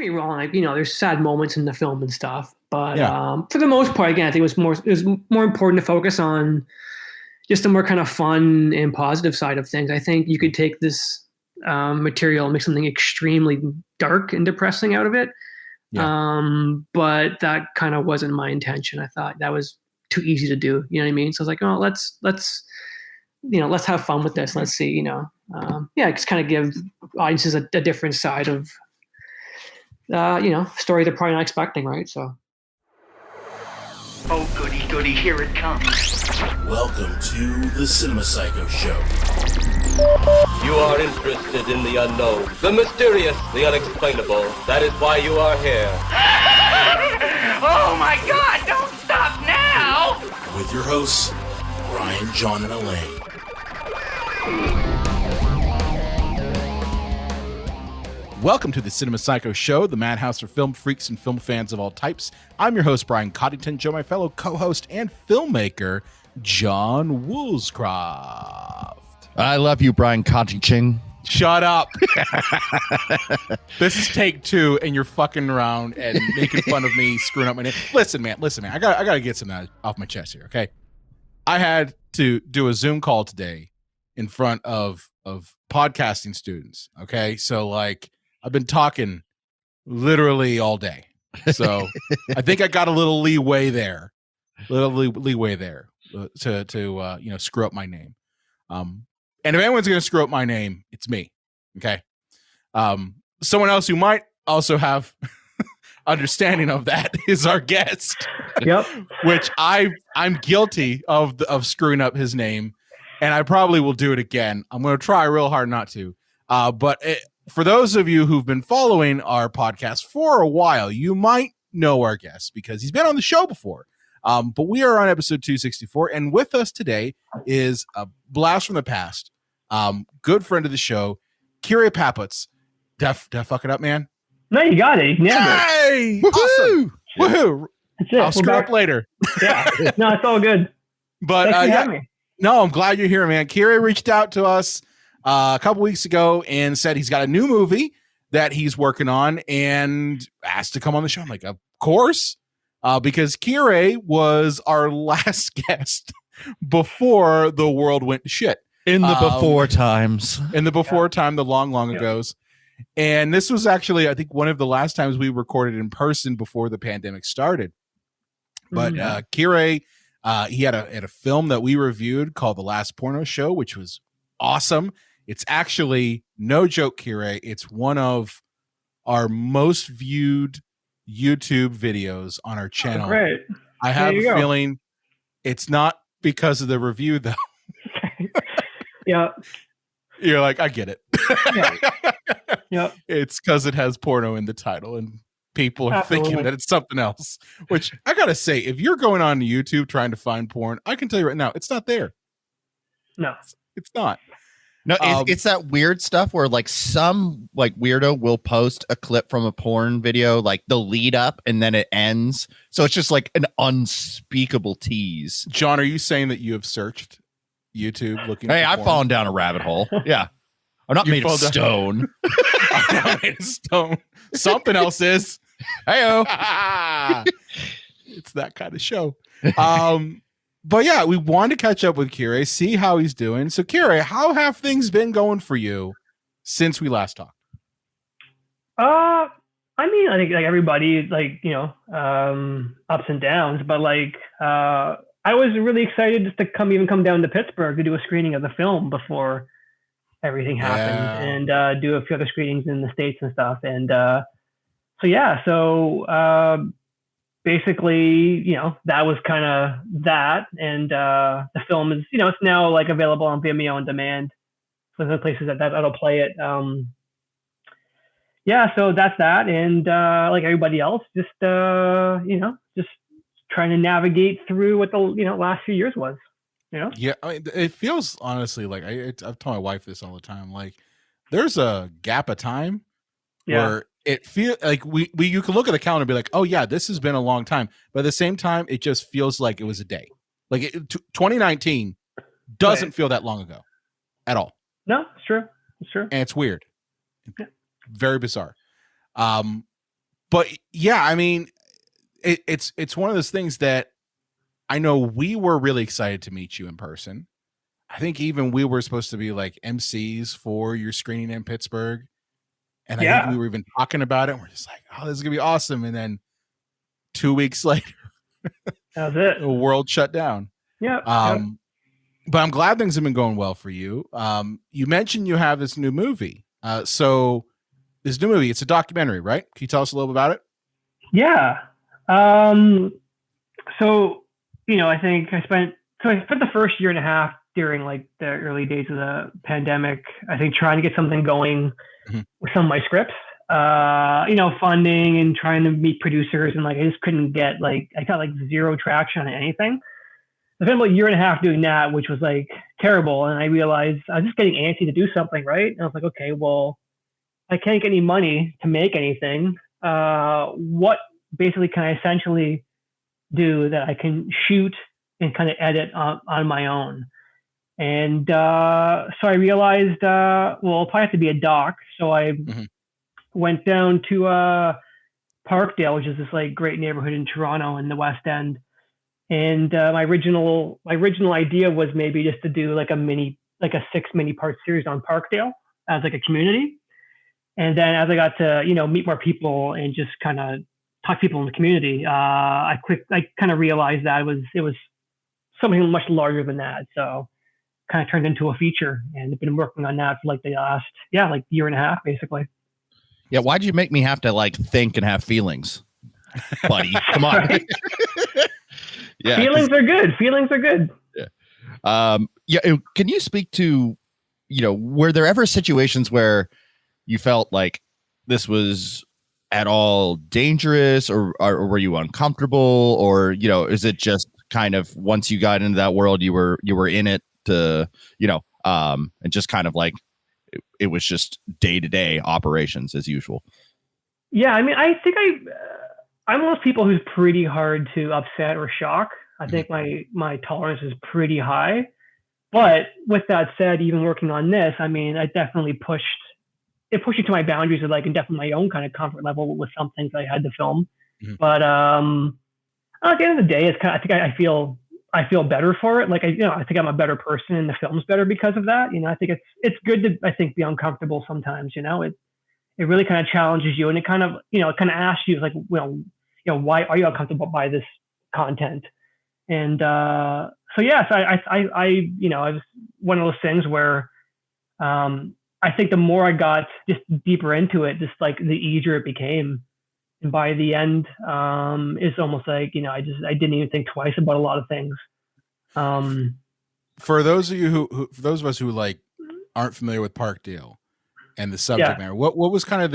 me wrong, like, there's sad moments in the film and stuff, but Yeah. for the most part, again, I think it was more important to focus on just the more kind of fun and positive side of things. I think you could take this material and make something extremely dark and depressing out of it. Yeah. But that kind of wasn't my intention. I thought that was too easy to do. You know what I mean? So I was like, oh, let's have fun with this. Let's see, just kind of give audiences a different side of, story they're probably not expecting, right? So. Oh, goody, goody, here it comes. Welcome to the Cinema Psycho Show. You are interested in the unknown, the mysterious, the unexplainable. That is why you are here. Oh my God, don't stop now! With your hosts, Brian, John, and Elaine. Welcome to the Cinema Psycho Show, the madhouse for film freaks and film fans of all types. I'm your host, Brian Coddington, joined by my fellow co-host and filmmaker, John Woolscroft. I love you, Brian Coddington. Shut up. This is take 2, and you're fucking around and making fun of me, screwing up my name. Listen, man. I gotta get something off my chest here, okay? I had to do a Zoom call today in front of podcasting students, okay? So, like, I've been talking literally all day. So I think I got a little leeway there. To screw up my name. And if anyone's going to screw up my name, it's me. Okay. Someone else who might also have understanding of that is our guest. Yep. Which I'm guilty of screwing up his name, and I probably will do it again. I'm going to try real hard not to. For those of you who've been following our podcast for a while, you might know our guest because he's been on the show before. But we are on episode 264, and with us today is a blast from the past, good friend of the show, Kire Paputts. Did I fuck it up, man? No, you got it. You nailed it. Hey! Awesome! Woohoo! That's it. I'll screw up later. Yeah. No, it's all good. But Thanks for having me. No, I'm glad you're here, man. Kire reached out to us a couple weeks ago and said he's got a new movie that he's working on and asked to come on the show. I'm like, of course. Because Kire was our last guest before the world went to shit. In the before times. In the before time, the long ago's. And this was actually, I think, one of the last times we recorded in person before the pandemic started. But Kire, he had a film that we reviewed called The Last Porno Show, which was awesome. It's actually, no joke, Kire, it's one of our most viewed YouTube videos on our channel. Oh, great. I have a feeling it's not because of the review, though. Yeah. You're like, I get it. Yeah. It's because it has porno in the title and people are thinking that it's something else. Which I gotta say, if you're going on YouTube trying to find porn, I can tell you right now, it's not there. No. It's not. No, it's that weird stuff where like some like weirdo will post a clip from a porn video, like the lead up and then it ends. So it's just like an unspeakable tease. John, are you saying that you have searced YouTube looking Hey, for I've porn? fallen down a rabbit hole. Yeah. I'm not made of stone. I'm not made of stone. Something else is. Hey-o. It's that kind of show. But yeah, we wanted to catch up with Kire, see how he's doing. So Kire, how have things been going for you since we last talked? I mean, I think like everybody, like, ups and downs, but like, I was really excited just to come down to Pittsburgh to do a screening of the film before everything happened and do a few other screenings in the States and stuff. And so basically, that was kind of that. And the film is, it's now like available on Vimeo on demand for the places that'll play it. So that's that. And like everybody else, just just trying to navigate through what the last few years was. Yeah, I mean, it feels honestly like I've told my wife this all the time. Like there's a gap of time where it feels like you can look at the calendar and be like, oh yeah, this has been a long time. But at the same time, it just feels like it was a day. Like 2019 doesn't feel that long ago at all. No, it's true. It's true. And it's weird. Yeah. Very bizarre. But yeah, I mean, it's one of those things that I know we were really excited to meet you in person. I think even we were supposed to be like MCs for your screening in Pittsburgh. And I think we were even talking about it. And we're just like, oh, this is going to be awesome. And then 2 weeks later, that was it. the world shut down. Yeah. But I'm glad things have been going well for you. You mentioned you have this new movie. So this new movie, it's a documentary, right? Can you tell us a little bit about it? Yeah. So, I think I spent the first year and a half during like the early days of the pandemic, I think trying to get something going with some of my scripts, funding and trying to meet producers. And like, I just couldn't get I got like zero traction on anything. I spent about a year and a half doing that, which was like terrible. And I realized I was just getting antsy to do something, right? And I was like, okay, well, I can't get any money to make anything. What basically can I essentially do that I can shoot and kind of edit on my own? And so I realized, well, it'll probably have to be a doc. So I went down to Parkdale, which is this like great neighborhood in Toronto in the West End. And my original idea was maybe just to do like a 6 mini-part series on Parkdale as like a community. And then as I got to, meet more people and just kind of talk to people in the community, I kind of realized that it was something much larger than that. So kind of turned into a feature, and I've been working on that for like the last, year and a half, basically. Yeah. Why'd you make me have to like think and have feelings, buddy? Come on. Right? Yeah. Feelings are good. Yeah. Can you speak to, were there ever situations where you felt like this was at all dangerous, or were you uncomfortable, or, is it just kind of once you got into that world, you were in it to, and just kind of like it was just day-to-day operations as usual? Yeah. I mean, I think I'm one of those people who's pretty hard to upset or shock. I think my tolerance is pretty high. But with that said, even working on this, I mean, I definitely pushed it to my boundaries of like, and definitely my own kind of comfort level with some things I had to film. But at the end of the day, it's kind of, I think I feel better for it. Like I think I'm a better person, and the film's better because of that. I think it's good to be uncomfortable sometimes. It really kind of challenges you, and it kind of asks you like, why are you uncomfortable by this content? And so yes, I was one of those things where I think the more I got just deeper into it, just like the easier it became. And by the end, it's almost like, I didn't even think twice about a lot of things. For those of you for those of us who like aren't familiar with Parkdale and the subject matter, what was kind of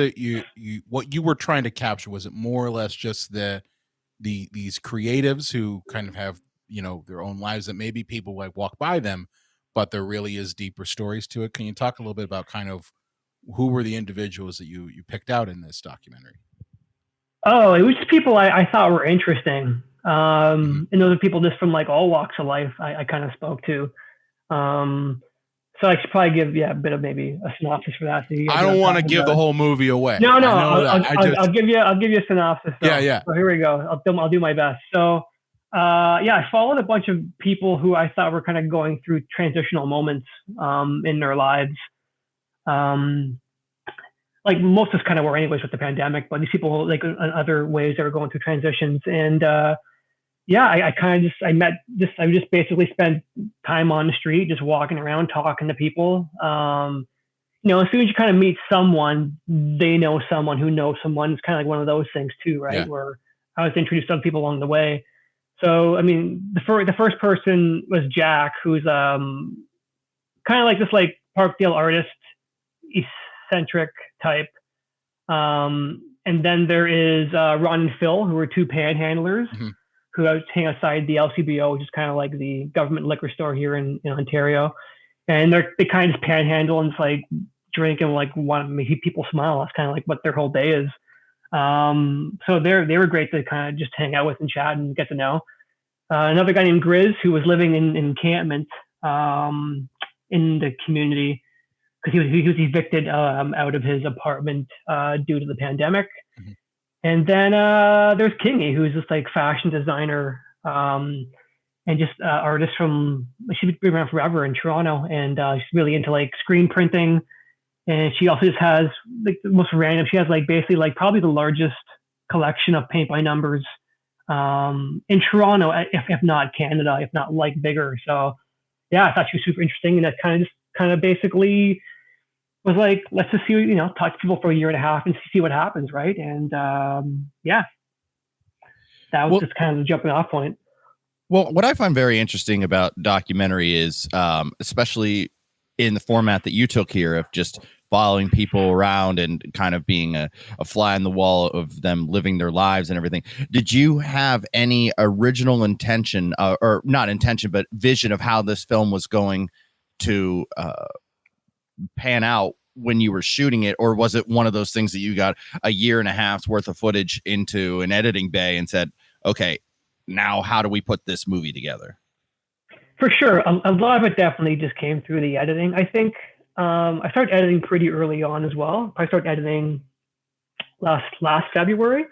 what you were trying to capture? Was it more or less just these creatives who kind of have, their own lives that maybe people like walk by them, but there really is deeper stories to it? Can you talk a little bit about kind of who were the individuals that you picked out in this documentary? Oh, it was just people I thought were interesting. And those are people just from like all walks of life I kind of spoke to. So I should probably give a bit of maybe a synopsis for that. So I don't want to give the whole movie away. No, I'll give you a synopsis. Though. Yeah. So here we go. I'll do my best. So I followed a bunch of people who I thought were kind of going through transitional moments in their lives. Like most of us kind of were anyways with the pandemic, but these people like in other ways they were going through transitions. And I just basically spent time on the street, just walking around, talking to people. As soon as you kind of meet someone, they know someone who knows someone. It's kind of like one of those things too, right? Yeah. Where I was introduced to other people along the way. So, I mean, the first person was Jack, who's kind of like this like Parkdale artist, eccentric type. And then there is Ron and Phil, who are two panhandlers who hang outside the LCBO, which is kind of like the government liquor store here in Ontario. And they kind of just panhandle and it's like drink and like want to make people smile. That's kind of like what their whole day is. So they were great to kind of just hang out with and chat and get to know. Another guy named Grizz, who was living in encampment in the community because he was evicted out of his apartment due to the pandemic. And then there's Kingy, who's this like fashion designer and just artist from, she's been around forever in Toronto, and she's really into like screen printing. And she also just has like the most random, she has like basically like probably the largest collection of paint by numbers in Toronto, if not Canada, if not like bigger. So yeah, I thought she was super interesting, and that kind of basically was like, let's just see, talk to people for a year and a half and see what happens, right? And yeah, that was just kind of the jumping off point. Well, what I find very interesting about documentary is, especially in the format that you took here of just following people around and kind of being a fly on the wall of them living their lives and everything. Did you have any original intention, or not intention, but vision of how this film was going to pan out when you were shooting it? Or was it one of those things that you got a year and a half's worth of footage into an editing bay and said, okay, now how do we put this movie together? For sure. A lot of it definitely just came through the editing. I think I started editing pretty early on as well. I started editing last February.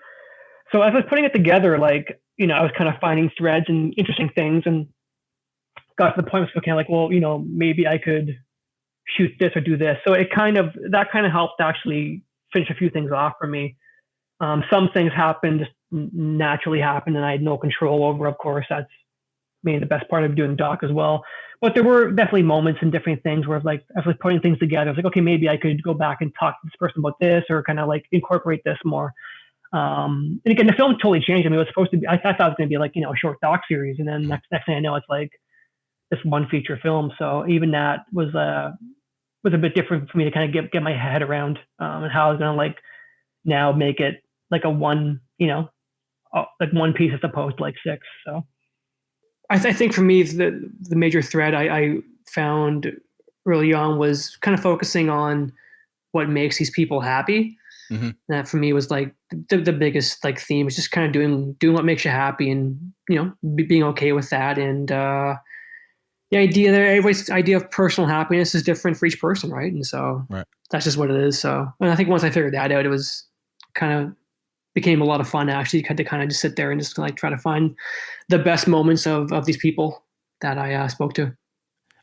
So as I was putting it together, like, I was kind of finding threads and interesting things, and got to the point where okay, like, well, maybe I could shoot this or do this. So that kind of helped actually finish a few things off for me. Some things happened, just naturally happened, and I had no control over. Of course, that's maybe the best part of doing doc as well. But there were definitely moments and different things where, like, as I was putting things together, I was like, okay, maybe I could go back and talk to this person about this, or kind of like incorporate this more. And again, the film totally changed. I mean, it was supposed to be, I thought it was going to be like, a short doc series, and then next thing I know, it's like this one feature film. So even that was a bit different for me to kind of get my head around, and how I was going to like now make it like a one, like one piece as opposed to like six. So I think for me, the major thread I found early on was kind of focusing on what makes these people happy. Mm-hmm. That for me was like the biggest like theme is just kind of doing what makes you happy, and being okay with that. And the idea that everybody's idea of personal happiness is different for each person, right? And so that's just what it is. So, and I think once I figured that out, it was kind of became a lot of fun. Actually, had to kind of just sit there and just like try to find the best moments of these people that I spoke to.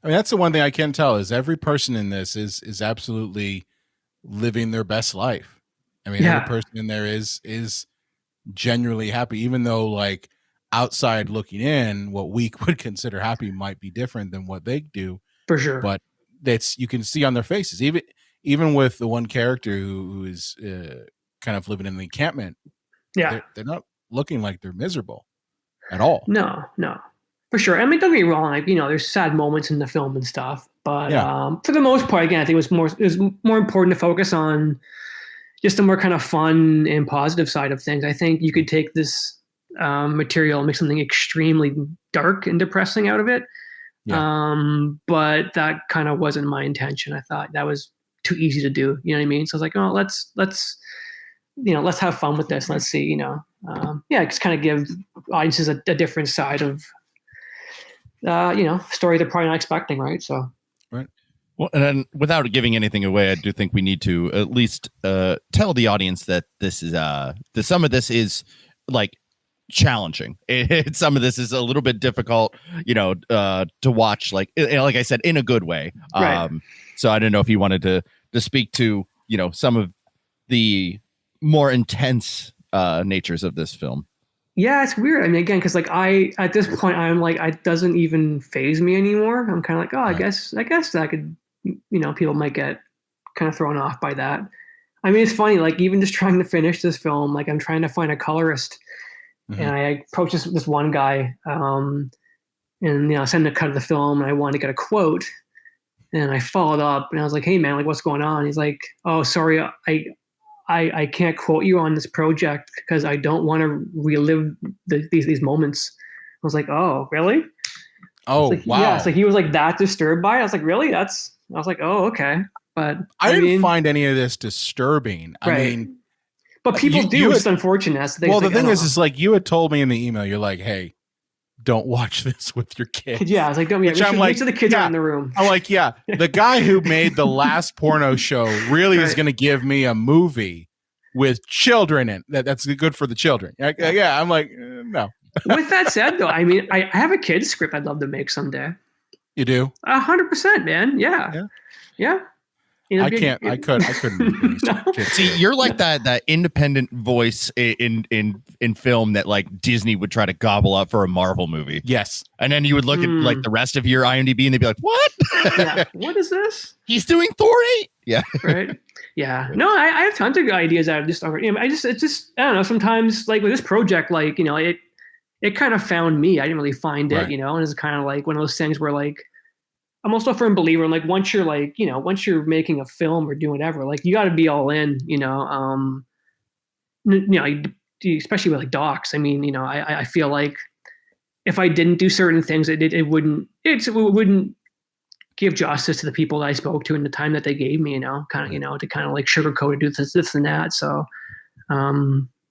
I mean, that's the one thing I can tell is every person in this is absolutely living their best life. I mean, every person in there is genuinely happy, even though like outside looking in, what we would consider happy might be different than what they do. For sure. But you can see on their faces, even with the one character who is kind of living in the encampment. Yeah. They're not looking like they're miserable at all. No, for sure. I mean, don't get me wrong. Like, there's sad moments in the film and stuff, but for the most part, again, I think it was more important to focus on just the more kind of fun and positive side of things. I think you could take this material and make something extremely dark and depressing out of it. Yeah. But that kind of wasn't my intention. I thought that was too easy to do. You know what I mean? So I was like, oh, let's have fun with this. Let's see, just kind of give audiences a different side of, story they're probably not expecting. Right. So. Right. Well, and then without giving anything away, I do think we need to at least tell the audience that this is some of this is like challenging. Some of this is a little bit difficult, to watch, like I said, in a good way. Right. So I don't know if you wanted to speak to, some of the more intense natures of this film. Yeah, it's weird. I mean, again, because like at this point, I'm like, it doesn't even faze me anymore. I'm kind of like, oh, I guess that could, people might get kind of thrown off by that. I mean, it's funny, like even just trying to finish this film, like I'm trying to find a colorist, and I approached this one guy, and I sent him a cut of the film, and I wanted to get a quote, and I followed up, and I was like, hey man, like what's going on? He's like, oh, sorry, I can't quote you on this project because I don't want to relive these moments. I was like, oh, really? Oh, like, wow. Yeah, so he was like that disturbed by it. I was like, really? I was like, oh, okay. But I didn't find any of this disturbing. Right. I mean, but people do. It's unfortunate. Well, the thing is like you had told me in the email, you're like, hey, don't watch this with your kids. Yeah, I was like, don't. Make sure the kids are in the room. I'm like, yeah, the guy who made the Last Porno Show really is going to give me a movie with children in that's good for the children. Yeah, I'm like, no. With that said, though, I mean, I have a kids script I'd love to make someday. You do? 100%, man. Yeah. You know, I couldn't. No. See, you're like that independent voice in film that like Disney would try to gobble up for a Marvel movie. Yes. And then you would look at like the rest of your IMDb and they'd be like, what? Yeah. What is this? He's doing Thor 8. Yeah. Right. Yeah. No, I have tons of ideas out of just already. It's just, I don't know, sometimes like with this project, like, you know, it kind of found me. I didn't really find it, you know, and it's kind of like one of those things where like, I'm also a firm believer in like, once you're making a film or doing whatever, like you got to be all in, you know, especially with like docs. I mean, you know, I feel like if I didn't do certain things, it wouldn't give justice to the people that I spoke to in the time that they gave me, you know, kind of, you know, to kind of like sugarcoat it, do this and that. So,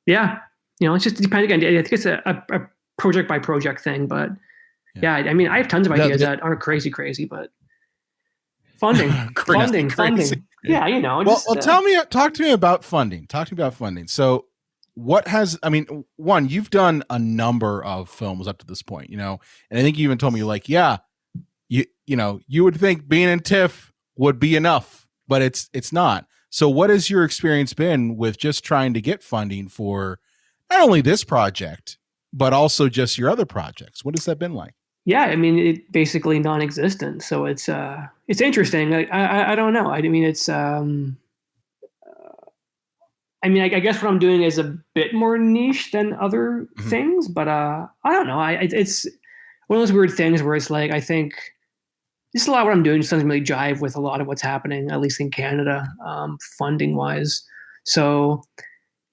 yeah, you know, it's just depending. Again, I think it's a project by project thing, but yeah, I mean, I have tons of ideas that aren't crazy, but funding. Yeah, you know. Talk to me about funding. So one, you've done a number of films up to this point, you know, and I think you even told me like, yeah, you know, you would think being in TIFF would be enough, but it's not. So what has your experience been with just trying to get funding for not only this project, but also just your other projects? What has that been like? Yeah, I mean, it basically non-existent. So it's interesting. I don't know. I mean, it's I guess what I'm doing is a bit more niche than other things, but I don't know. It's one of those weird things where it's like I think just a lot of what I'm doing just doesn't really jive with a lot of what's happening, at least in Canada, funding wise. So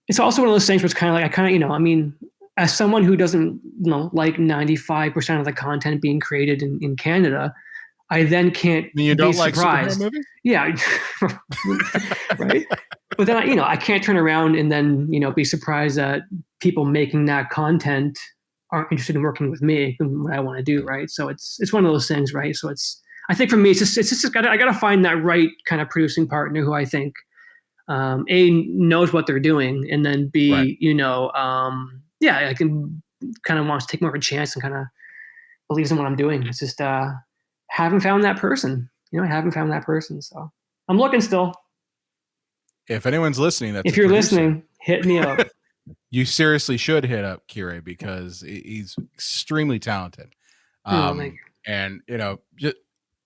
it's also one of those things where it's kind of like you know, I mean, as someone who doesn't, you know, like 95% of the content being created in Canada, I then can't you don't be like surprised. superhero movies? Yeah, right. But then you know, I can't turn around and then, you know, be surprised that people making that content aren't interested in working with me and what I want to do, right? So it's one of those things, right? So I think for me, it's just I got to find that right kind of producing partner who I think A, knows what they're doing, and then B, right, you know, yeah, I can kind of wants to take more of a chance and kind of believes in what I'm doing. It's just haven't found that person. You know, I haven't found that person. So I'm looking still. If anyone's listening, if you're listening, hit me up. You seriously should hit up Kire because he's extremely talented. And you know, just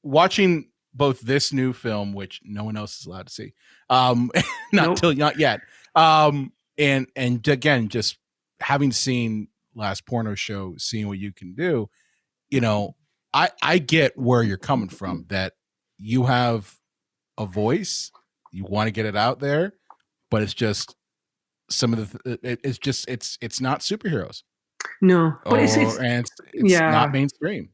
watching both this new film, which no one else is allowed to see, not yet. And again, just having seen Last Porno Show, seeing what you can do, you know, I get where you're coming from, that you have a voice, you want to get it out there, but it's just it's not superheroes. No, but it's not mainstream.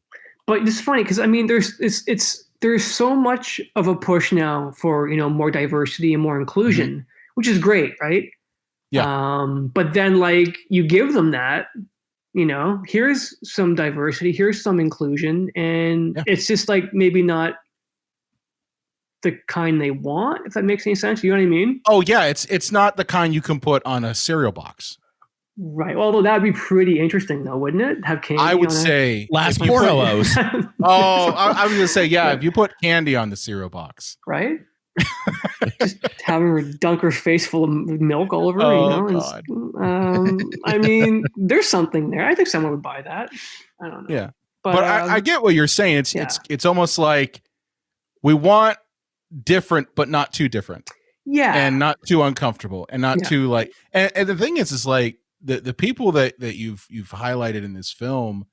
But it's funny because I mean, there's so much of a push now for, you know, more diversity and more inclusion, which is great, right? Yeah. But then like you give them that, you know, here's some diversity, here's some inclusion, and it's just like maybe not the kind they want, if that makes any sense. You know what I mean? Oh yeah, it's not the kind you can put on a cereal box. Right. Although that'd be pretty interesting though, wouldn't it? Have candy. I would say Last Pornos. I was gonna say, if you put candy on the cereal box. Right? Just having her dunk her face full of milk all over her, you know. God. I mean, there's something there. I think someone would buy that. I don't know. Yeah. But I get what you're saying. It's almost like we want different, but not too different. Yeah. And not too uncomfortable and not too like, and the thing is like the people that you've highlighted in this film,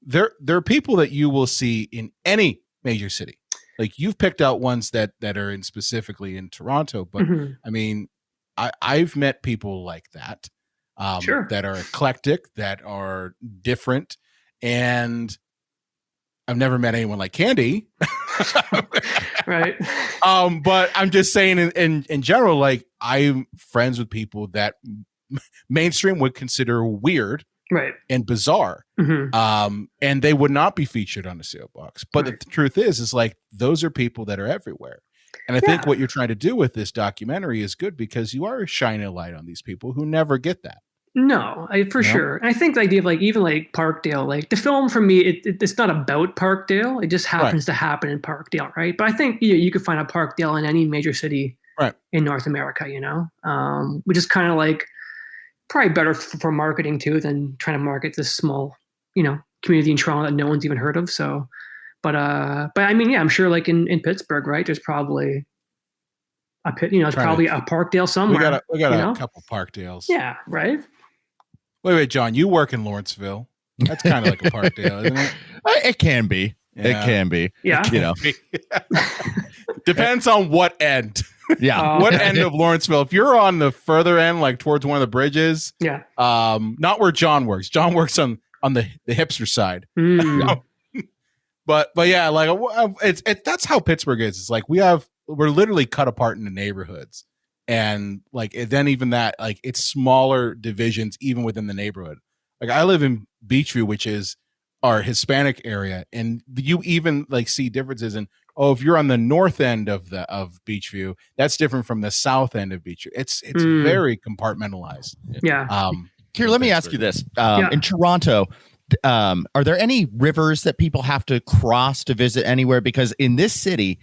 they're people that you will see in any major city. Like you've picked out ones that are specifically in Toronto, but I mean, I've met people like that, that are eclectic, that are different, and I've never met anyone like Candy. Right. But I'm just saying in general, like I'm friends with people that mainstream would consider weird, right, and bizarre. And they would not be featured on the cereal box. But the truth is like those are people that are everywhere. And I think what you're trying to do with this documentary is good because you are shining a light on these people who never get that. No, for sure. And I think the idea of like even like Parkdale, like the film for me, it's not about Parkdale. It just happens to happen in Parkdale, right? But I think you could find a Parkdale in any major city in North America, you know, which is kind of like probably better for marketing too than trying to market this small, you know, community in Toronto that no one's even heard of. So, but I mean, yeah, I'm sure like in Pittsburgh, right? There's probably it's probably a Parkdale somewhere. We got a couple Parkdales. Yeah, right. Wait, John, you work in Lawrenceville. That's kind of like a Parkdale, isn't it? It can be. Yeah. It can be. Yeah. You know. Depends on what end. Yeah. What end of Lawrenceville? If you're on the further end, like towards one of the bridges, not where John works. John works on the hipster side. Mm. But yeah, like that's how Pittsburgh is. It's like we're literally cut apart into neighborhoods. And like then even that, like it's smaller divisions even within the neighborhood. Like I live in Beachview, which is our Hispanic area, and you even like see differences in if you're on the north end of Beachview, that's different from the south end of Beachview. It's very compartmentalized. Yeah. Kire, let me ask you this: in Toronto, are there any rivers that people have to cross to visit anywhere? Because in this city,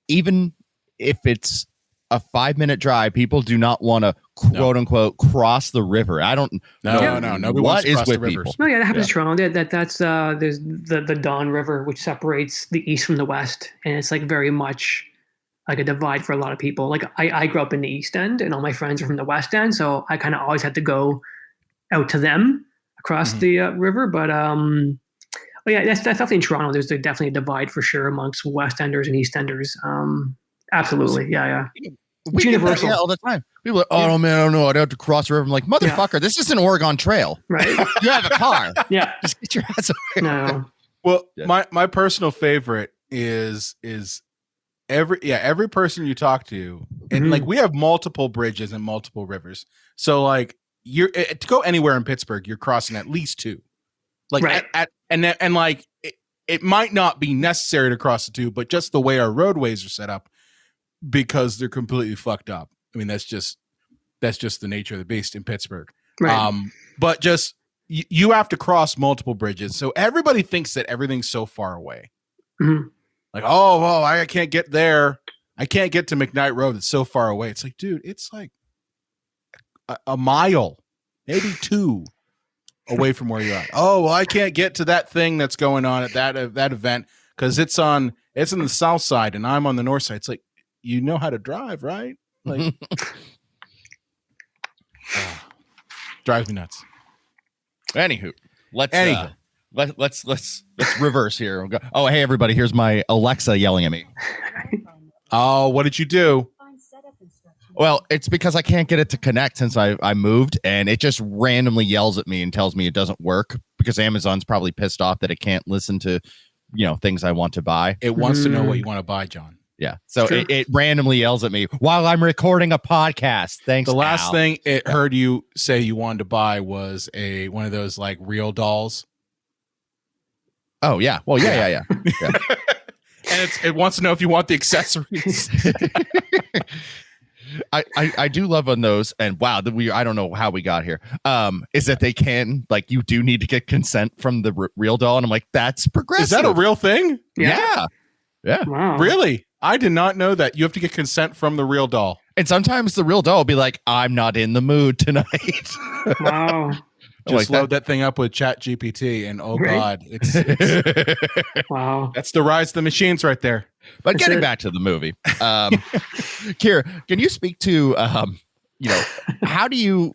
even if it's a 5-minute drive, people do not want to quote unquote cross the river. I don't know. No. Nobody wants to cross the rivers. No, yeah, that happens in Toronto. That's there's the Don River, which separates the east from the west, and it's like very much like a divide for a lot of people. Like I grew up in the East End, and all my friends are from the West End, so I kind of always had to go out to them across the river. But that's definitely in Toronto. There's definitely a divide for sure amongst West Enders and East Enders. Absolutely. Yeah. We universal all the time. People are like, oh man, I don't know. I'd have to cross the river. I'm like, motherfucker, this is an Oregon Trail. Right. You have a car. Yeah. Just get your ass over here. No. Well, my personal favorite is every person you talk to, and like we have multiple bridges and multiple rivers. So like you're to go anywhere in Pittsburgh, you're crossing at least 2. Like and like it might not be necessary to cross the 2, but just the way our roadways are set up, because they're completely fucked up. I mean, that's just the nature of the beast in Pittsburgh. Right. But just you have to cross multiple bridges, so everybody thinks that everything's so far away. Mm-hmm. Like, I can't get there. I can't get to McKnight Road. It's so far away. It's like, dude, it's like a mile, maybe 2 away from where you're at. Oh, well, I can't get to that thing that's going on at that event because it's in the south side and I'm on the north side. It's like, you know how to drive, right? Like, drives me nuts. Anywho, let's reverse here. We'll go, oh, hey everybody, here's my Alexa yelling at me. Oh, what did you do? Well, it's because I can't get it to connect since I moved, and it just randomly yells at me and tells me it doesn't work because Amazon's probably pissed off that it can't listen to, things I want to buy. It wants to know what you want to buy, John. Yeah. So it randomly yells at me while I'm recording a podcast. Thanks. The last thing it heard you say you wanted to buy was one of those like real dolls. Oh yeah. Well, yeah. And it wants to know if you want the accessories. I do love on those, and wow, I don't know how we got here. Is that they can, like, you do need to get consent from the real doll, and I'm like, that's progressive. Is that a real thing? Yeah. Wow. Really? I did not know that. You have to get consent from the real doll. And sometimes the real doll will be like, I'm not in the mood tonight. Wow. Just load that thing up with Chat GPT, and God, it's wow. That's the rise of the machines right there. But getting back to the movie, Kire, can you speak to how do you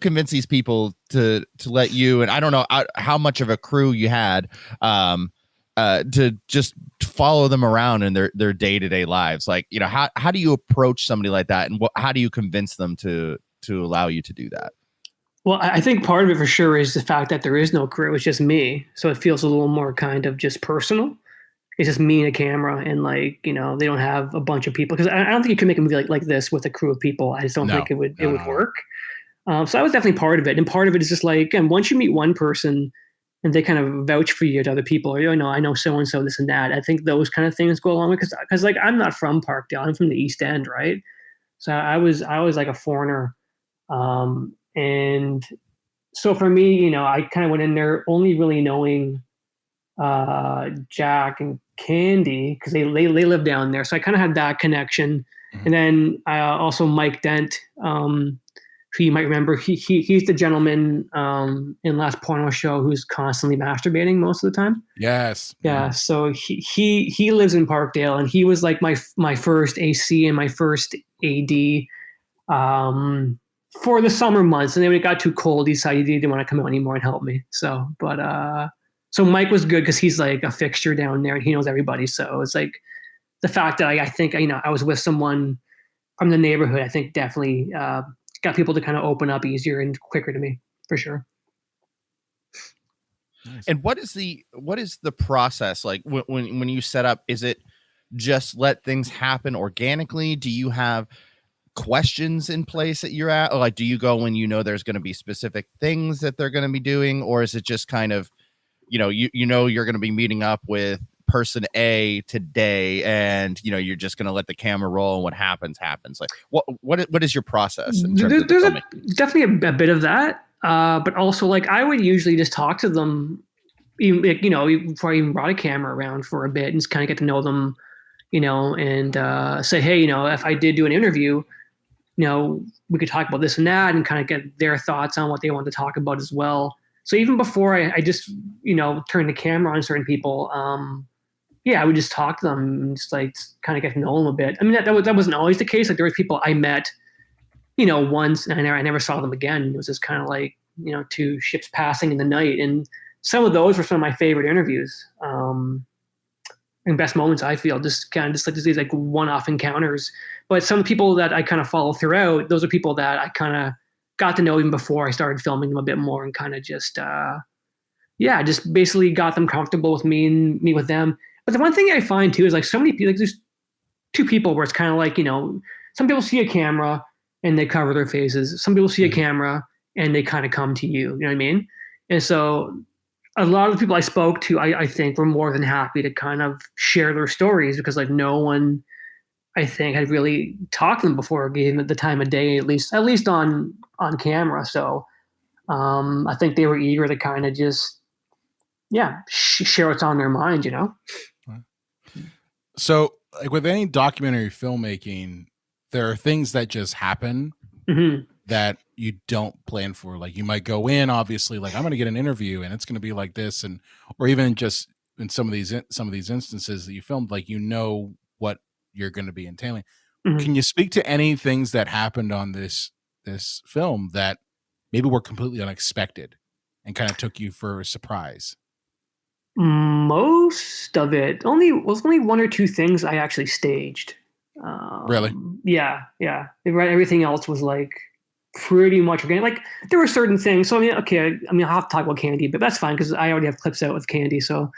convince these people to let you, and I don't know how much of a crew you had, to just follow them around in their day-to-day lives? Like, how do you approach somebody like that, and how do you convince them to allow you to do that? Well, I think part of it for sure is the fact that there is no crew. It's just me. So it feels a little more kind of just personal. It's just me and a camera, and like, they don't have a bunch of people, because I don't think you can make a movie like this with a crew of people. I just don't think it would work. So that was definitely part of it. And part of it is just like, and once you meet one person, and they kind of vouch for you to other people, or, I know so and so, this and that. I think those kind of things go along with, because like I'm not from Parkdale, I'm from the East End, right? So I was like a foreigner, and so for me, I kind of went in there only really knowing Jack and Candy, because they live down there, so I kind of had that connection. And then also Mike Dent, who you might remember, he's the gentleman in Last Porno Show who's constantly masturbating most of the time. Yes. Yeah. So he lives in Parkdale, and he was like my first AC and my first AD for the summer months. And then when it got too cold, he decided he didn't want to come out anymore and help me. So, so Mike was good because he's like a fixture down there and he knows everybody. So it's like the fact that I think, I was with someone from the neighborhood, I think definitely got people to kind of open up easier and quicker to me, for sure. Nice. And what is the process like when you set up? Is it just let things happen organically? Do you have questions in place that you're at? Or like, do you go when there's going to be specific things that they're going to be doing? Or is it just kind of, you're going to be meeting up with person A today, and you're just going to let the camera roll, and what happens? Like, what is your process? There's definitely a bit of that, but also like I would usually just talk to them, before I even brought a camera around for a bit, and just kind of get to know them, and say, hey, if I did do an interview, we could talk about this and that, and kind of get their thoughts on what they want to talk about as well. So even before I just, turn the camera on certain people, I would just talk to them and just like kind of get to know them a bit. I mean, that wasn't always the case. Like there were people I met, once, and I never saw them again. It was just kind of like, two ships passing in the night. And some of those were some of my favorite interviews, and best moments, I feel, just kind of just like these like one-off encounters. But some people that I kind of follow throughout, those are people that I kind of got to know even before I started filming them a bit more, and kind of just, just basically got them comfortable with me and me with them. But the one thing I find too is like so many people, like there's two people where it's kind of like, some people see a camera and they cover their faces. Some people see a camera and they kind of come to you, you know what I mean? And so a lot of the people I spoke to, I think were more than happy to kind of share their stories, because like no one, I think, had really talked to them before, gave them the time of day, at least on camera. So I think they were eager to kind of just, share what's on their mind, So like with any documentary filmmaking, there are things that just happen that you don't plan for. Like you might go in, obviously, like I'm going to get an interview and it's going to be like this, or even just in some of these instances that you filmed, like what you're going to be entailing. Can you speak to any things that happened on this film that maybe were completely unexpected and kind of took you for a surprise? Most of it only one or two things I actually staged. Really? Yeah. Everything else was like pretty much organic. Like there were certain things. So I'll have to talk about Candy, but that's fine because I already have clips out with Candy, so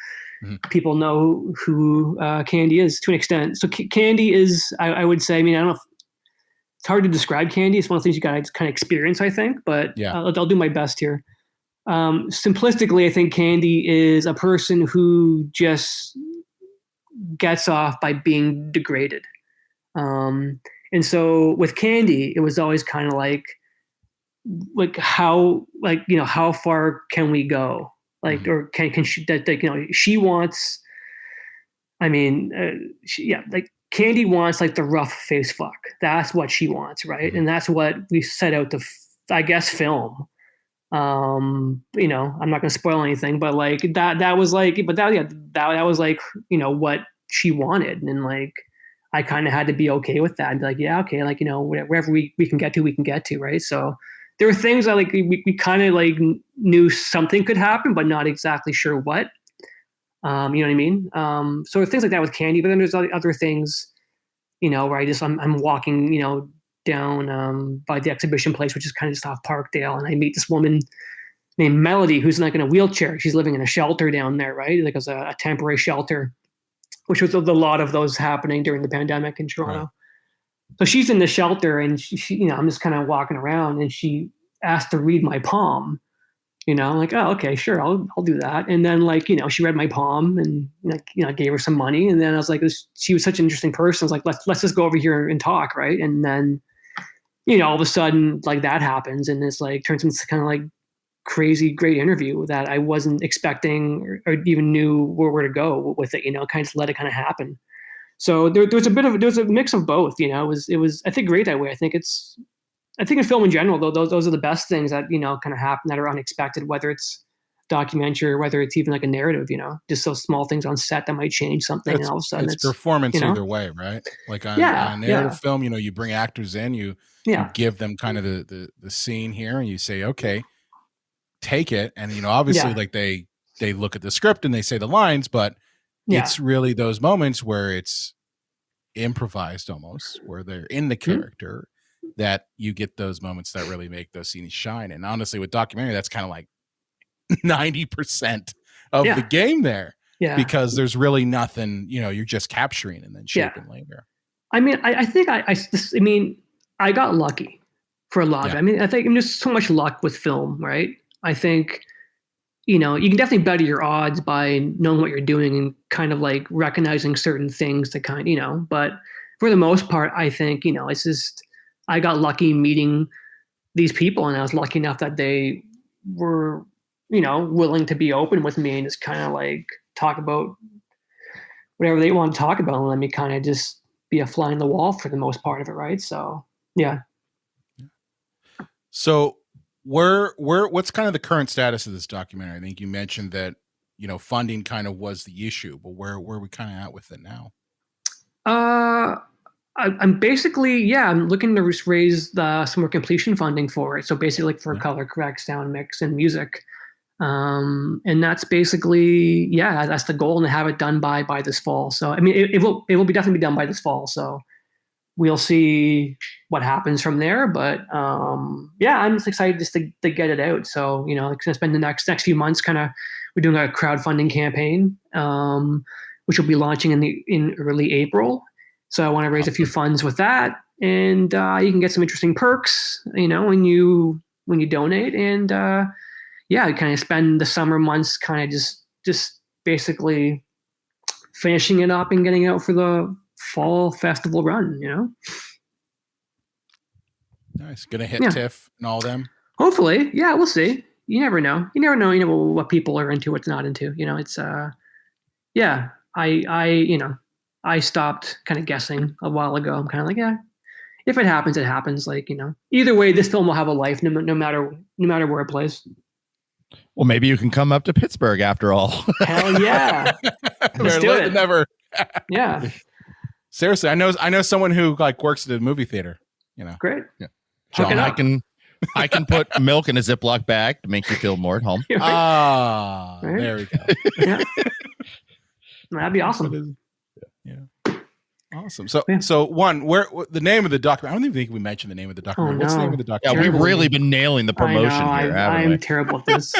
people know who Candy is to an extent. So Candy is, I would say, I don't know if it's hard to describe Candy. It's one of the things you got to kind of experience, I think, but I'll do my best here. Simplistically, I think Candy is a person who just gets off by being degraded. And so with Candy, it was always kind of like how far can we go? Like, or can she, she wants, like Candy wants like the rough face fuck. That's what she wants. Right. And that's what we set out to, I guess, film. I'm not going to spoil anything, but like that was like, that was like, what she wanted. And like, I kind of had to be okay with that and be like, yeah, okay. Like, wherever we can get to. Right. So there were things that like, we kind of like knew something could happen, but not exactly sure what, you know what I mean? So things like that with Candy, but then there's other things, where I'm walking, down by the exhibition place, which is kind of just off Parkdale, and I meet this woman named Melody who's like in a wheelchair. She's living in a shelter down there, right? Like it was a temporary shelter, which was a lot of those happening during the pandemic in Toronto. Right. So she's in the shelter, and she I'm just kind of walking around, and she asked to read my palm, I'm like, oh, okay, sure, I'll do that. And then like, she read my poem and like, I gave her some money. And then I was like, she was such an interesting person. I was like, let's just go over here and talk. Right. And then, all of a sudden like that happens and it's like turns into kind of like crazy, great interview that I wasn't expecting or even knew where to go with it, kind of just let it kind of happen. So there was a mix of both, it was, I think, great that way. I think in film in general, though, those are the best things that, kind of happen that are unexpected, whether it's documentary or whether it's even like a narrative, just those small things on set that might change something. And all of a sudden it's performance either way, right? Like on a narrative film, you bring actors in, you give them kind of the scene here and you say, okay, take it. And, obviously like they look at the script and they say the lines, but it's really those moments where it's improvised almost, where they're in the character, that you get those moments that really make those scenes shine. And honestly, with documentary, that's kind of like 90% of the game there, because there's really nothing, you're just capturing and then shaping later. I mean, I think I got lucky for a lot of it. I mean, I think there's so much luck with film, right? I think, you can definitely better your odds by knowing what you're doing and kind of like recognizing certain things to kind, but for the most part, I think, it's just, I got lucky meeting these people and I was lucky enough that they were, willing to be open with me and just kind of like talk about whatever they want to talk about and let me kind of just be a fly in the wall for the most part of it. Right. So, yeah. So what's kind of the current status of this documentary? I think you mentioned that, funding kind of was the issue, but where are we kind of at with it now? I'm basically, I'm looking to raise some more completion funding for it. So basically for color correct, sound mix and music. And that's basically, that's the goal, and to have it done by this fall. So, I mean, it will be definitely be done by this fall. So we'll see what happens from there. But, I'm just excited just to get it out. So, it's going to spend the next few months we're doing a crowdfunding campaign, which will be launching in early April. So I want to raise a few funds with that, and you can get some interesting perks, when you donate, and kind of spend the summer months kind of just basically finishing it up and getting out for the fall festival run. Nice, gonna hit TIFF and all them. Hopefully, we'll see. You never know. What people are into, what's not into. It's I stopped kind of guessing a while ago. I'm kind of like, if it happens, it happens. Like, either way, this film will have a life no matter where it plays. Well, maybe you can come up to Pittsburgh after all. Hell yeah. Let's do it. Never. Yeah. Seriously, I know someone who like works at a movie theater, Great. Yeah. John, I can put milk in a Ziploc bag to make you feel more at home. Right. There we go. Yeah. That'd be awesome. Yeah. Awesome. So one, where the name of the documentary? I don't even think we mentioned the name of the documentary. What's the name of the documentary? Yeah, we've really been nailing the promotion here. I'm terrible at this.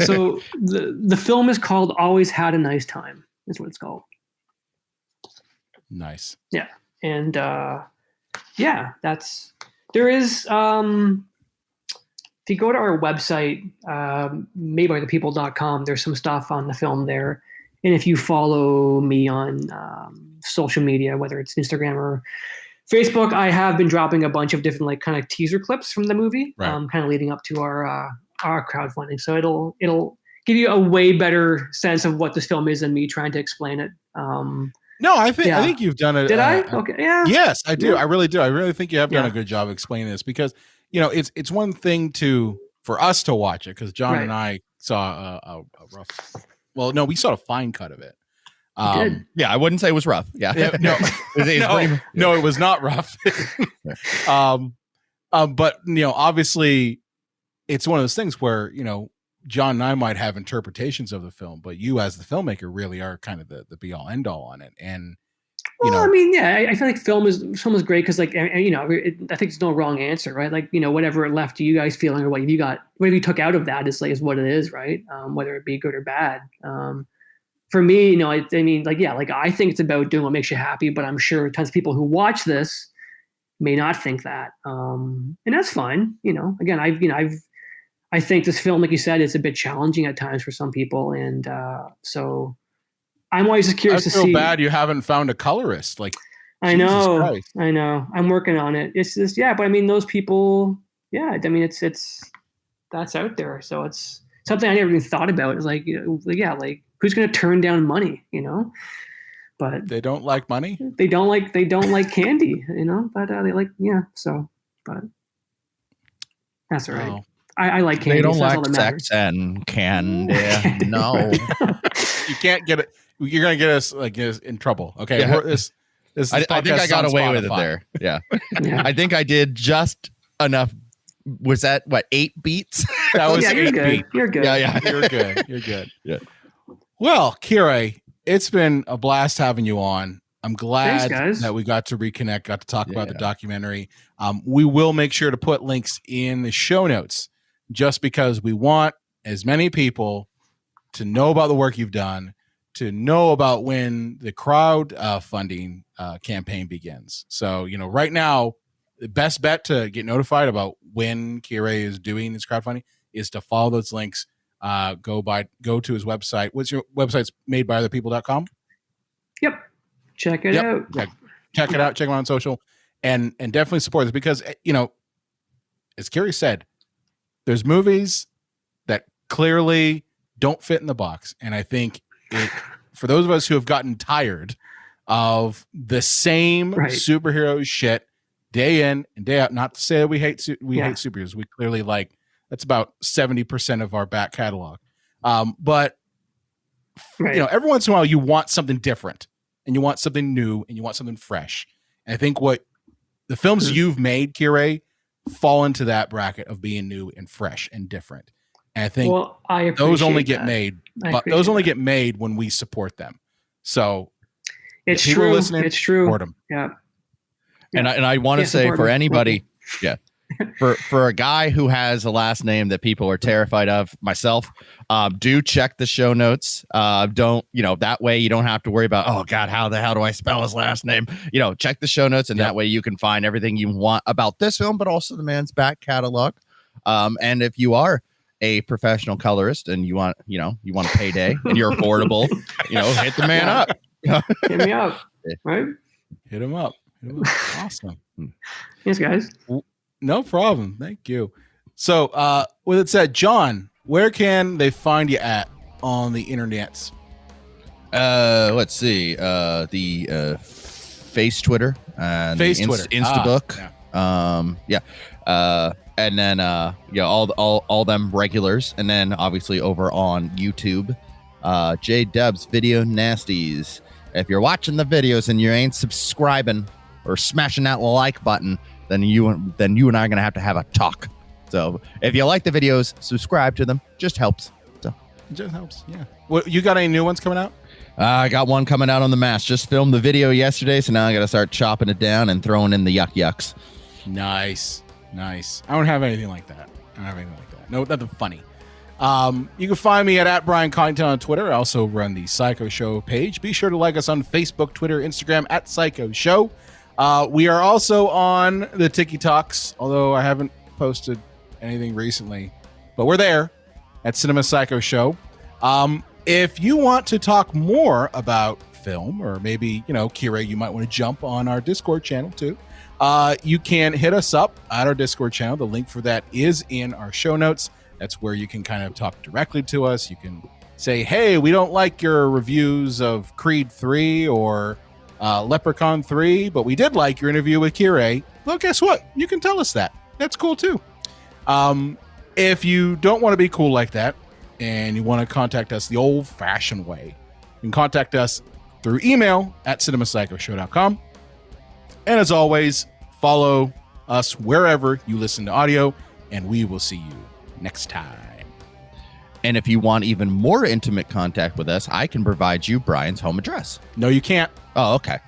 So the film is called Always Had a Nice Time. Is what it's called. Nice. Yeah. And there is if you go to our website, madebythepeople.com, there's some stuff on the film there. And if you follow me on social media, whether it's Instagram or Facebook, I have been dropping a bunch of different like kind of teaser clips from the movie, kind of leading up to our crowdfunding. So it'll give you a way better sense of what this film is than me trying to explain it. No, I think you've done it. Did I? Okay. Yeah. Yes, I do. Yeah. I really do. I really think you have done a good job explaining this, because it's one thing for us to watch it, because John and I saw a rough. Well, no, we saw a fine cut of it. Yeah, I wouldn't say it was rough. Yeah, no, no, it was not rough. But obviously, it's one of those things where John and I might have interpretations of the film, but you as the filmmaker really are kind of the be all end all on it. And I mean, I feel like film is great because like I think there's no wrong answer, right? Like whatever it left you guys feeling or what you took out of that is what it is, right? Whether it be good or bad. For me, I mean, I think it's about doing what makes you happy, but I'm sure tons of people who watch this may not think that, and that's fine. Again, I think this film, like you said, is a bit challenging at times for some people, and so I'm always just curious to see. I feel bad you haven't found a colorist. Like, I know. I'm working on it. It's just, but I mean, those people, I mean, it's that's out there. So it's something I never even thought about. It's like, like who's going to turn down money, but they don't like money. They don't like candy, but they like, but that's all right. I like candy. They don't so like sex and candy. No, you can't get it. You're going to get us in trouble. Okay. Yeah. I think I got away with it there. Yeah. I think I did just enough. Was that 8 beats? That was 8 good. beats. You're good. Yeah. You're good. You're good. Yeah. Well, Kire, it's been a blast having you on. I'm glad that we got to reconnect, got to talk about the documentary. We will make sure to put links in the show notes just because we want as many people to know about the work you've done, to know about when the crowdfunding campaign begins. So, right now, the best bet to get notified about when Kire is doing this crowdfunding is to follow those links. Go to his website. What's your website's madebyotherpeople.com? Yep. Check it out. Yeah. Check it out. Check him out on social and definitely support this because, as Kire said, there's movies that clearly don't fit in the box. And I think for those of us who have gotten tired of the same superhero shit day in and day out, not to say that we hate superheroes. We clearly that's about 70% of our back catalog. But every once in a while you want something different and you want something new and you want something fresh. And I think what the films you've made, Kire, fall into that bracket of being new and fresh and different. And I think those only get made, but those only get made when we support them. So it's true. It's true. Support them. Yeah. And I want to say for anybody, for a guy who has a last name that people are terrified of, myself, do check the show notes. Don't, that way you don't have to worry about, oh God, how the hell do I spell his last name? Check the show notes, and that way you can find everything you want about this film, but also the man's back catalog. And if you are a professional colorist and you want a payday and you're affordable, hit the man up. Hit me up. Right? Hit him up. Awesome. Thanks, guys. No problem. Thank you. So, with it said, John, where can they find you at on the internets? Let's see. The Face Twitter and Instabook. And then all them regulars, and then obviously over on YouTube, J Dubs Video Nasties. If you're watching the videos and you ain't subscribing or smashing that like button, then you and I are gonna have to have a talk. So if you like the videos, subscribe to them. Just helps. So it just helps. Yeah. What, you got any new ones coming out? I got one coming out on the mask. Just filmed the video yesterday, so now I got to start chopping it down and throwing in the yucks. Nice. I don't have anything like that. No, nothing funny. You can find me at Brian Content on Twitter. I also run the Psycho Show page. Be sure to like us on Facebook, Twitter, Instagram at Psycho Show. We are also on the TikToks, although I haven't posted anything recently, but we're there at Cinema Psycho Show. If you want to talk more about film, or maybe, Kire, you might want to jump on our Discord channel too. You can hit us up at our Discord channel. The link for that is in our show notes. That's where you can kind of talk directly to us. You can say, hey, we don't like your reviews of Creed 3 or Leprechaun 3, but we did like your interview with Kire. Well, guess what? You can tell us that. That's cool too. If you don't want to be cool like that and you want to contact us the old-fashioned way, you can contact us through email at cinemapsychoshow.com. And as always, follow us wherever you listen to audio, and we will see you next time. And if you want even more intimate contact with us, I can provide you Brian's home address. No, you can't. Oh, okay.